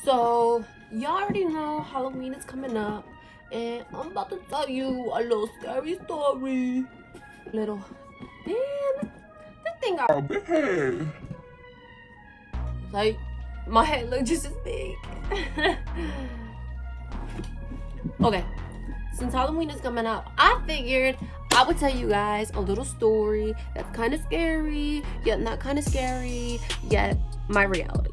So, y'all already know Halloween is coming up, and I'm about to tell you a little scary story. Little, damn, that thing got big. Like, my head looked just as big. Okay, since Halloween is coming up, I figured I would tell you guys a little story that's kind of scary, yet not kind of scary, yet my reality.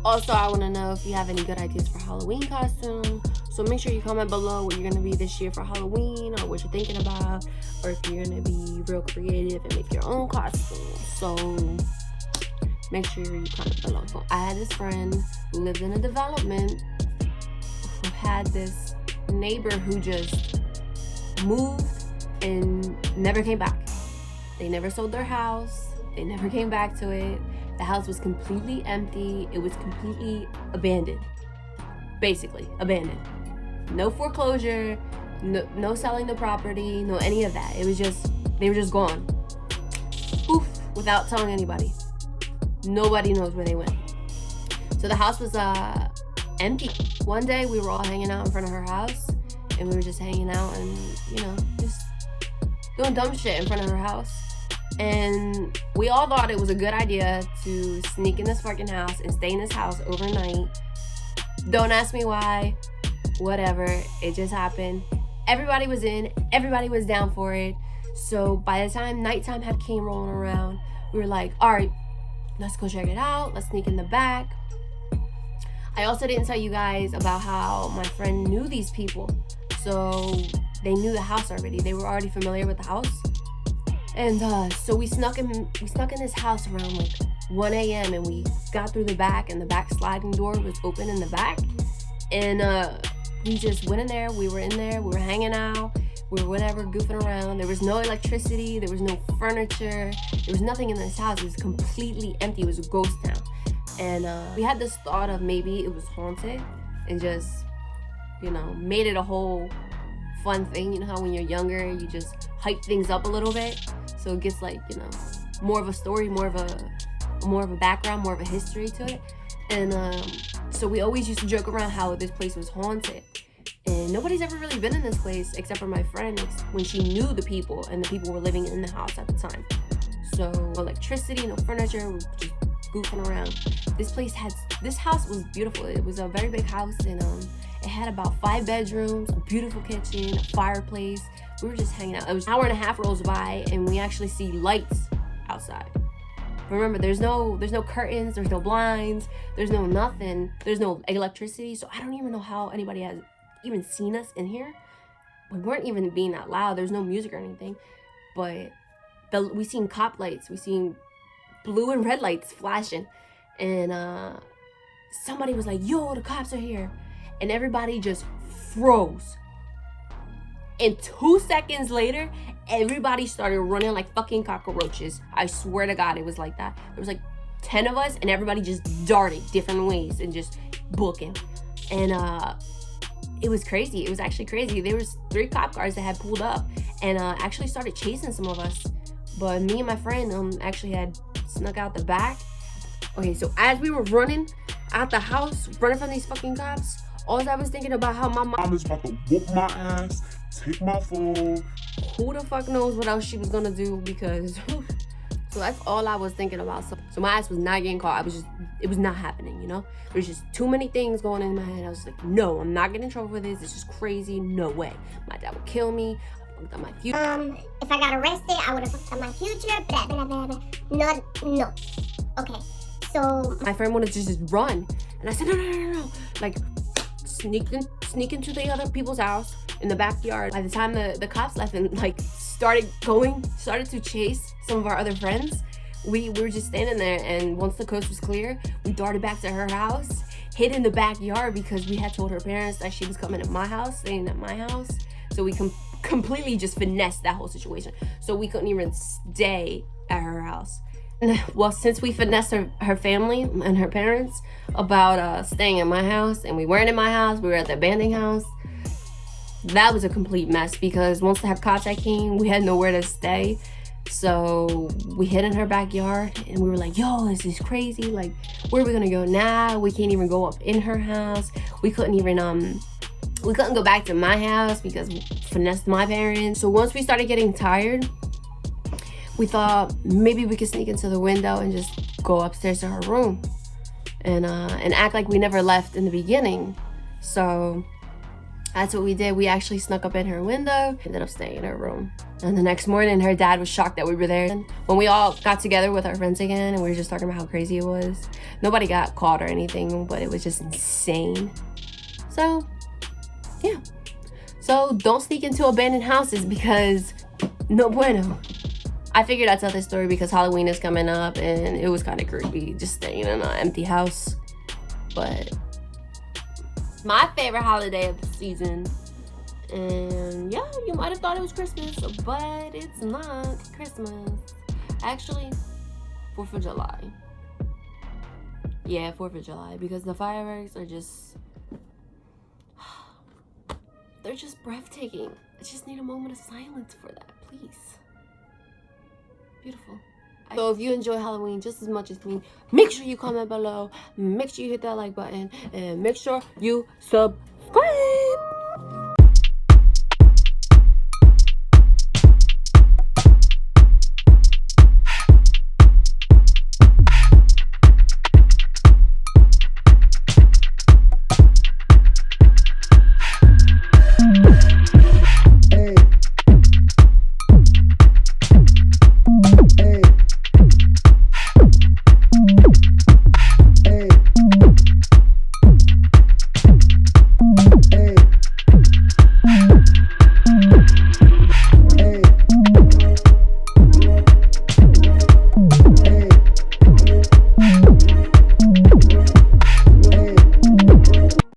Also, I want to know if you have any good ideas for Halloween costumes. So make sure you comment below what you're going to be this year for Halloween, or what you're thinking about, or if you're going to be real creative and make your own costume. So make sure you comment below. So I had this friend who lived in a development who had this neighbor who just moved and never came back. They never sold their house. They never came back to it. The house was completely empty. It was completely abandoned. Basically, abandoned. No foreclosure, no selling the property, no any of that. It was just, they were just gone. Poof, without telling anybody. Nobody knows where they went. So the house was empty. One day we were all hanging out in front of her house, and we were just hanging out and, just doing dumb shit in front of her house. And we all thought it was a good idea to sneak in this fucking house and stay in this house overnight. Don't ask me why. Whatever. It just happened. Everybody was in. Everybody was down for it. So by the time nighttime had came rolling around, we were like, all right, let's go check it out. Let's sneak in the back. I also didn't tell you guys about how my friend knew these people. So they knew the house already. They were already familiar with the house. And so we snuck in this house around like 1 a.m. and we got through the back, and the back sliding door was open in the back. And we just went in there. We were in there. We were hanging out. We were whatever, goofing around. There was no electricity. There was no furniture. There was nothing in this house. It was completely empty. It was a ghost town. And we had this thought of maybe it was haunted, and just, made it a whole fun thing. You know how when you're younger, you just hype things up a little bit. So it gets like, more of a story, more of a background, more of a history to it. And so we always used to joke around how this place was haunted. And nobody's ever really been in this place except for my friend when she knew the people, and the people were living in the house at the time. So no electricity, no furniture, we were just goofing around. This house was beautiful. It was a very big house, and it had about 5 bedrooms, a beautiful kitchen, a fireplace. We were just hanging out. It was an hour and a half rolls by, and we actually see lights outside. Remember, there's no curtains, there's no blinds, there's no nothing, there's no electricity. So I don't even know how anybody has even seen us in here. We weren't even being that loud. There's no music or anything. But we seen cop lights. We seen blue and red lights flashing. And somebody was like, yo, the cops are here. And everybody just froze. And 2 seconds later, everybody started running like fucking cockroaches. I swear to God, it was like that. There was like 10 of us, and everybody just darted different ways and just booking. And it was crazy. It was actually crazy. There was 3 cop cars that had pulled up and actually started chasing some of us. But me and my friend actually had snuck out the back. Okay, so as we were running out the house, running from these fucking cops, all I was thinking about how my mom is about to whoop my ass, take my phone. Who the fuck knows what else she was gonna do, because so that's all I was thinking about. So my ass was not getting caught. It was not happening, There's just too many things going in my head. I was like, no, I'm not getting in trouble for this. This is crazy. No way. My dad would kill me. I fucked up my future. If I got arrested, I would have fucked up my future. Blah, blah, blah, blah. No. Okay, so my friend wanted to just run, and I said, no. Like, sneak into the other people's house in the backyard. By the time the cops left and like started to chase some of our other friends, we were just standing there. And once the coast was clear, we darted back to her house, hid in the backyard because we had told her parents that she was coming to my house, staying at my house. So we completely just finessed that whole situation. So we couldn't even stay at her house. Well, since we finessed her family and her parents about staying at my house, and we weren't in my house, we were at the abandoned house, that was a complete mess, because once the cops came, we had nowhere to stay. So we hid in her backyard and we were like, yo, this is crazy. Like, where are we gonna go now? We can't even go up in her house. We couldn't go back to my house because we finessed my parents. So once we started getting tired, we thought maybe we could sneak into the window and just go upstairs to her room and act like we never left in the beginning. So that's what we did. We actually snuck up in her window, ended up staying in her room. And the next morning, her dad was shocked that we were there. And when we all got together with our friends again and we were just talking about how crazy it was, nobody got caught or anything, but it was just insane. So, yeah. So don't sneak into abandoned houses because no bueno. I figured I'd tell this story because Halloween is coming up and it was kind of creepy just staying in an empty house. But my favorite holiday of the season. And yeah, you might have thought it was Christmas, but it's not Christmas. Actually, 4th of July. Yeah, 4th of July, because the fireworks are just, they're just breathtaking. I just need a moment of silence for that, please. Beautiful. So if you enjoy Halloween just as much as me, make sure you comment below, make sure you hit that like button, and make sure you subscribe.